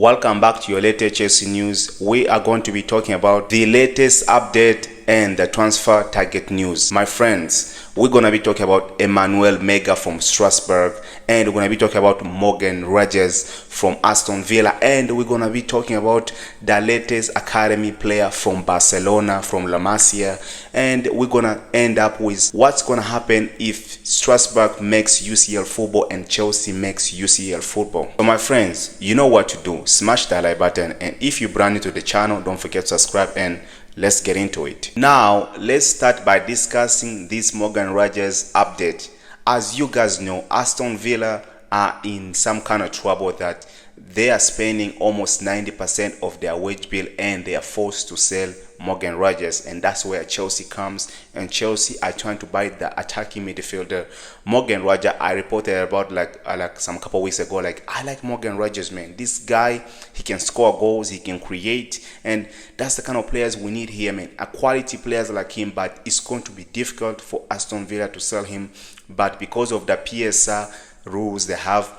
Welcome back to your latest Chelsea news. We are going to be talking about the latest update and the transfer target news. My friends, we're going to be talking about Emmanuel Emegha from Strasbourg, and we're going to be talking about Juan Hernandez from Aston Villa, and we're going to be talking about the latest academy player from Barcelona, from Maresca, and we're going to end up with what's going to happen if Strasbourg makes UCL football and Chelsea makes UCL football. So my friends, you know what to do. Smash that like button, and if you're brand new to the channel, don't forget to subscribe, and let's get into it. Now let's start by discussing this Juan Hernandez update. As you guys know, Aston Villa are in some kind of trouble that they are spending almost 90% of their wage bill, and they are forced to sell Juan Hernandez, and that's where Chelsea comes. And Chelsea are trying to buy the attacking midfielder Juan Hernandez. I reported about like some couple weeks ago, like, I like Juan Hernandez, man. This guy, he can score goals, he can create, and that's the kind of players we need here, man. A quality players like him, but it's going to be difficult for Aston Villa to sell him. But because of the PSR rules they have,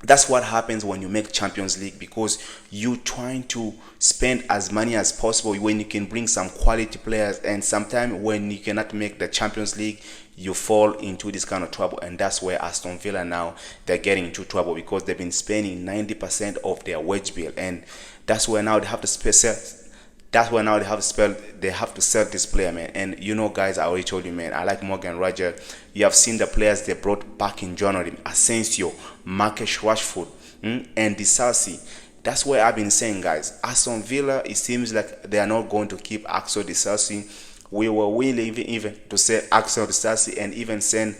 that's what happens when you make Champions League, because you trying to spend as money as possible when you can bring some quality players, and sometimes when you cannot make the Champions League, you fall into this kind of trouble. And that's where Aston Villa now, they're getting into trouble, because they've been spending 90% of their wage bill, and that's where now they have to sell. That's why now they have to sell this player, man. And you know, guys, I already told you, man, I like Juan Hernandez. You have seen the players they brought back in January: Asensio, Marcus Rashford, and Disasi. That's why I've been saying, guys, Aston Villa, it seems like they are not going to keep Axel Disasi. We were willing even to sell Axel Disasi and even send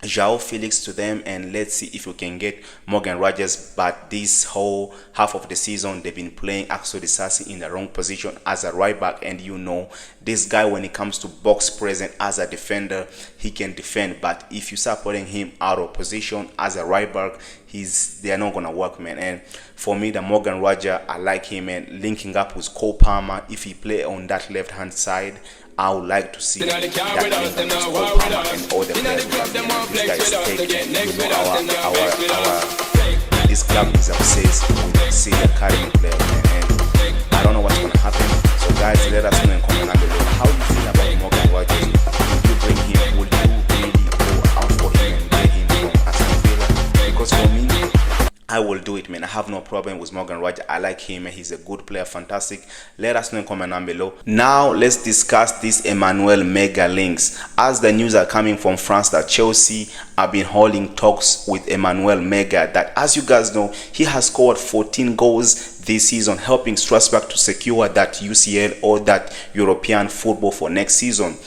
João Felix to them, and let's see if we can get Juan Hernandez. But this whole half of the season, they've been playing Axel Disasi in the wrong position as a right back, and you know, this guy, when it comes to box present as a defender, he can defend, but if you start putting him out of position as a right back, they are not gonna work, man. And for me, the Juan Hernandez, I like him, and linking up with Cole Palmer. If he play on that left hand side, I would like to see that link up with Cole Palmer and all the players. This guy is taking, you know, this club is obsessed with senior academy players, man. And I don't know what's gonna happen. So guys, let us know in comment down below how you feel about Juan Hernandez. Will you bring him? Will you really go out for him and bring him from Aston Villa? Because for me, I will do it, man. I have no problem with Juan Hernandez. I like him, and he's a good player, fantastic. Let us know in comment down below. Now let's discuss this Emmanuel Emegha links. As the news are coming from France that Chelsea have been holding talks with Emmanuel Emegha, that, as you guys know, he has scored 14 goals this season, helping Strasbourg to secure that UCL or that European football for next season.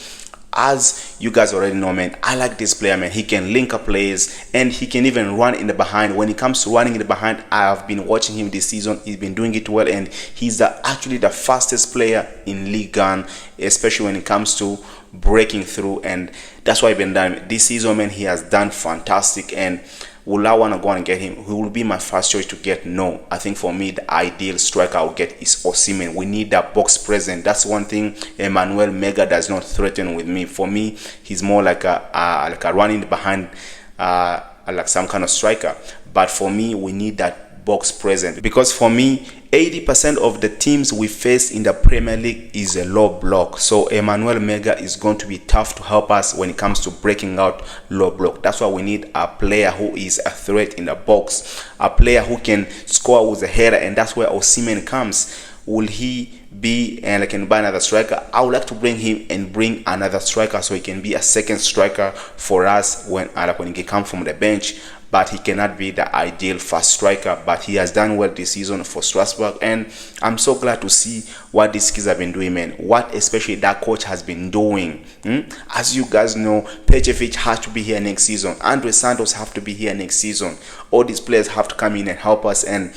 As you guys already know, man, I like this player, man. He can link up plays, and he can even run in the behind. When it comes to running in the behind, I have been watching him this season. He's been doing it well, and he's actually the fastest player in Ligue 1, especially when it comes to breaking through, and that's why I've been done this season, man. He has done fantastic. And will I want to go and get him? Who will be my first choice to get? No. I think for me, the ideal striker I'll get is Osimhen. We need that box present. That's one thing Emmanuel Emegha does not threaten with me. For me, he's more like a running behind, like some kind of striker. But for me, we need that box present, because for me, 80% of the teams we face in the Premier League is a low block. So Emmanuel Emegha is going to be tough to help us when it comes to breaking out low block. That's why we need a player who is a threat in the box, a player who can score with a header, and that's where Osimhen comes. Will he be and I can buy another striker? I would like to bring him and bring another striker, so he can be a second striker for us when he can come from the bench. But he cannot be the ideal first striker. But he has done well this season for Strasbourg, and I'm so glad to see what these kids have been doing, man. What especially that coach has been doing. As you guys know, Pejovic has to be here next season. Andre Santos have to be here next season. All these players have to come in and help us, and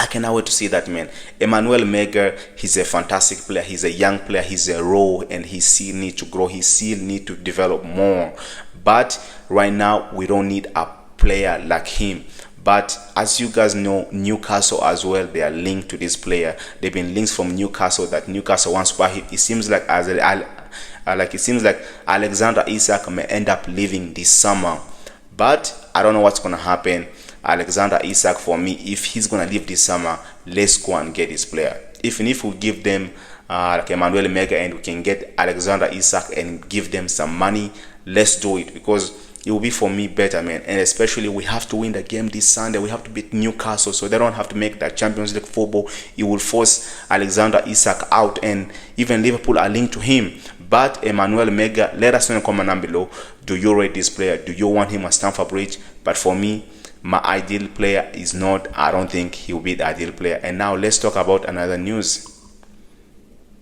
I cannot wait to see that, man. Emmanuel Emegha, he's a fantastic player. He's a young player. He's a raw, and he still needs to grow. He still needs to develop more. But right now, we don't need a player like him. But as you guys know, Newcastle as well, they are linked to this player. They've been links from Newcastle, that Newcastle wants to buy him. It seems like Alexander Isak may end up leaving this summer, but I don't know what's gonna happen. Alexander Isak, for me, if he's gonna leave this summer, let's go and get this player. Even if we give them like Emmanuel Emegha and we can get Alexander Isak and give them some money, let's do it, because it will be, for me, better, man. And especially we have to win the game this Sunday. We have to beat Newcastle, so they don't have to make that Champions League football. It will force Alexander Isak out, and even Liverpool are linked to him. But Emmanuel Emegha, let us know in the comment down below. Do you rate this player? Do you want him at Stamford Bridge? But for me, my ideal player is not. I don't think he will be the ideal player. And now let's talk about another news.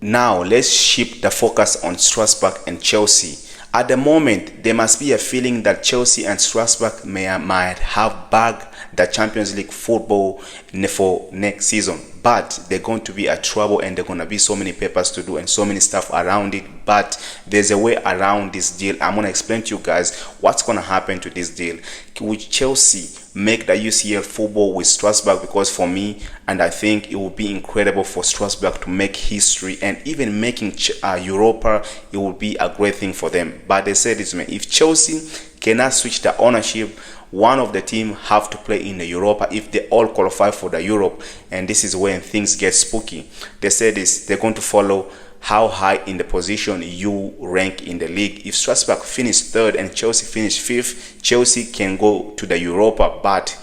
Now let's shift the focus on Strasbourg and Chelsea. At the moment, there must be a feeling that Chelsea and Strasbourg might have bagged the Champions League football for next season. But they're going to be a trouble, and there are going to be so many papers to do and so many stuff around it. But there's a way around this deal. I'm going to explain to you guys what's going to happen to this deal. Will Chelsea make the UCL football with Strasbourg? Because for me, and I think it will be incredible for Strasbourg to make history, and even making Europa, it will be a great thing for them. But they said this, man, if Chelsea cannot switch the ownership, one of the team have to play in the Europa if they all qualify for the Europe. And this is when things get spooky. They said this, they're going to follow how high in the position you rank in the league. If Strasbourg finish third and Chelsea finish fifth, Chelsea can go to the Europa. But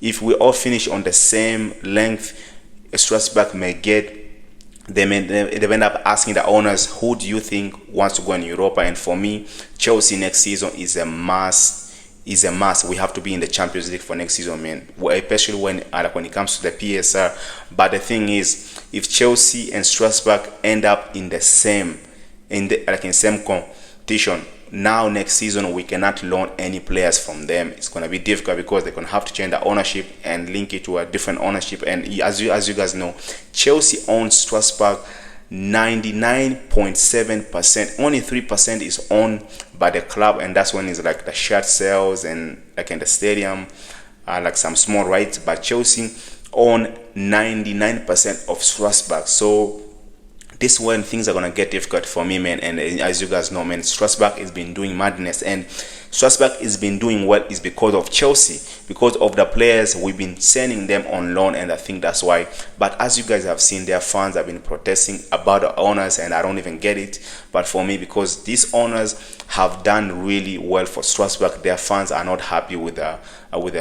if we all finish on the same length, Strasbourg may get, they end up asking the owners, who do you think wants to go in Europa? And for me, Chelsea next season is a must. We have to be in the Champions League for next season, man. Especially when it comes to the PSR. But the thing is, if Chelsea and Strasbourg end up in the same competition, now next season we cannot loan any players from them. It's gonna be difficult because they're gonna have to change the ownership and link it to a different ownership. And as you guys know, Chelsea owns Strasbourg 99.7%. Only 3% is owned by the club, and that's when it's like the shirt sales and like in the stadium, like some small rights. But Chelsea own 99% of Strasbourg. So this is when things are gonna get difficult for me, man. And as you guys know, man, Strasbourg has been doing madness, and Strasbourg has been doing well is because of Chelsea, because of the players we've been sending them on loan, and I think that's why. But as you guys have seen, their fans have been protesting about the owners, and I don't even get it. But for me, because these owners have done really well for Strasbourg, their fans are not happy with the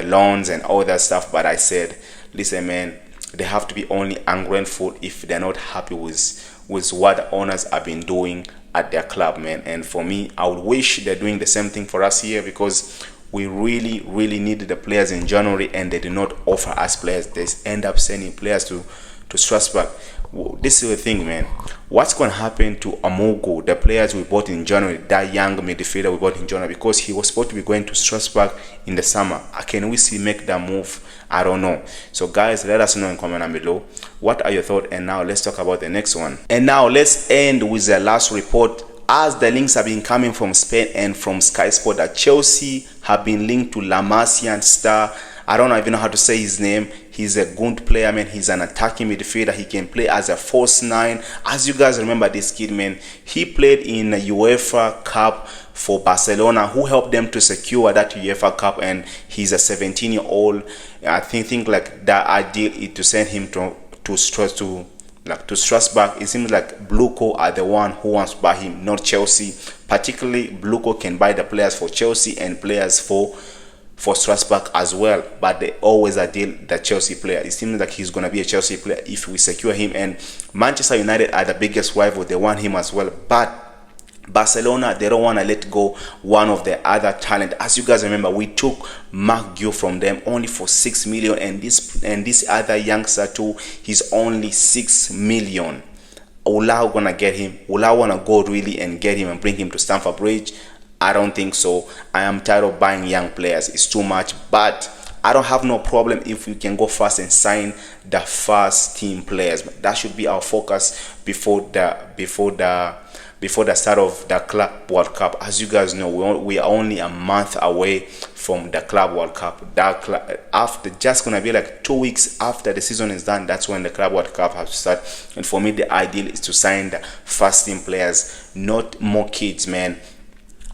loans and all that stuff. But I said, listen, man, they have to be only ungrateful if they're not happy with what the owners have been doing at their club, man. And for me, I would wish they're doing the same thing for us here, because we really needed the players in January, and they did not offer us players. They end up sending players to Strasbourg. This is the thing, man. What's going to happen to Amogo, the players we bought in January, that young midfielder we bought in January, because he was supposed to be going to Strasbourg in the summer? Can we see make that move? I don't know. So guys, let us know in comment down below. What are your thoughts? And now let's talk about the next one. And now let's end with the last report, as the links have been coming from Spain and from Sky Sport that Chelsea have been linked to La Masian star. I don't even know how to say his name. He's a good player, man. He's an attacking midfielder. He can play as a false nine. As you guys remember this kid, man, he played in a UEFA Cup for Barcelona, who helped them to secure that UEFA Cup, and he's a 17-year-old. I think like the idea is to send him to Strasbourg. It seems like Bluco are the one who wants to buy him, not Chelsea. Particularly, Bluco can buy the players for Chelsea and players for Strasbourg as well, but they always are deal the Chelsea player. It seems like he's gonna be a Chelsea player if we secure him, and Manchester United are the biggest rival. They want him as well, but Barcelona, they don't want to let go one of the other talent. As you guys remember, we took Mark Guehi from them only for 6 million, and this other youngster too, he's only 6 million. Ola gonna get him? Ola wanna go really and get him and bring him to Stamford Bridge? I don't think so. I am tired of buying young players. It's too much. But I don't have no problem if we can go fast and sign the first team players. That should be our focus before the start of the Club World Cup. As you guys know, we are only a month away from the Club World Cup. After just gonna be like 2 weeks after the season is done, that's when the Club World Cup has to start. And for me, the ideal is to sign the first team players, not more kids, man.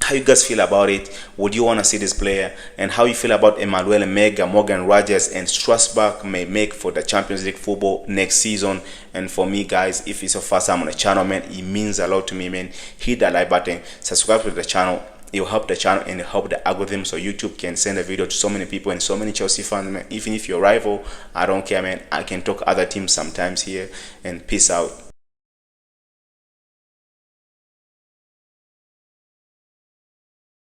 how you guys feel about it. Would you want to see this player? And how you feel about Emmanuel Emegha, Morgan Rogers, and Strasbourg may make for the Champions League football next season. And for me, guys, if it's your first time on the channel, man, it means a lot to me, man. Hit that like button, subscribe to the channel. It will help the channel and help the algorithm, so YouTube can send a video to so many people and so many Chelsea fans, man. Even if you're a rival, I don't care, man. I can talk other teams sometimes here. And peace out.